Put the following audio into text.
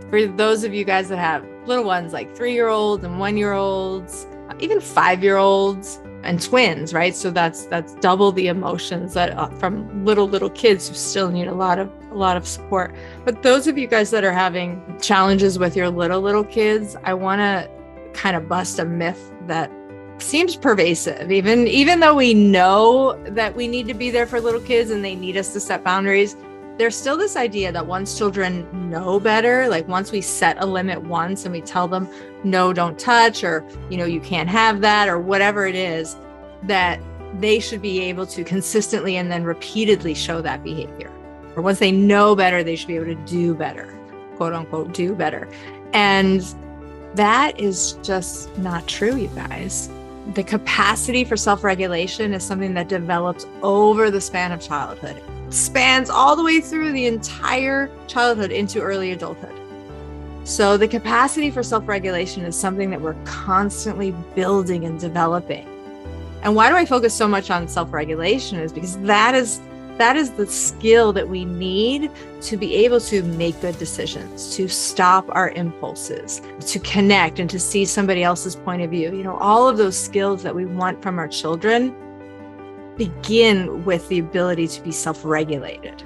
For those of you guys that have little ones like 3-year-olds and 1-year-olds, even 5-year-olds and twins, right? So that's double the emotions that from little kids who still need a lot of support. But those of you guys that are having challenges with your little kids, I want to kind of bust a myth that seems pervasive. Even though we know that we need to be there for little kids and they need us to set boundaries, there's still this idea that once children know better, like once we set a limit once and we tell them, no, don't touch, or, you can't have that, or whatever it is, that they should be able to consistently and then repeatedly show that behavior. Or once they know better, they should be able to do better, quote unquote, do better. And that is just not true, you guys. The capacity for self-regulation is something that develops over the span of childhood. It spans all the way through the entire childhood into early adulthood. So the capacity for self-regulation is something that we're constantly building and developing. And why do I focus so much on self-regulation is because that is the skill that we need to be able to make good decisions, to stop our impulses, to connect and to see somebody else's point of view. All of those skills that we want from our children begin with the ability to be self-regulated.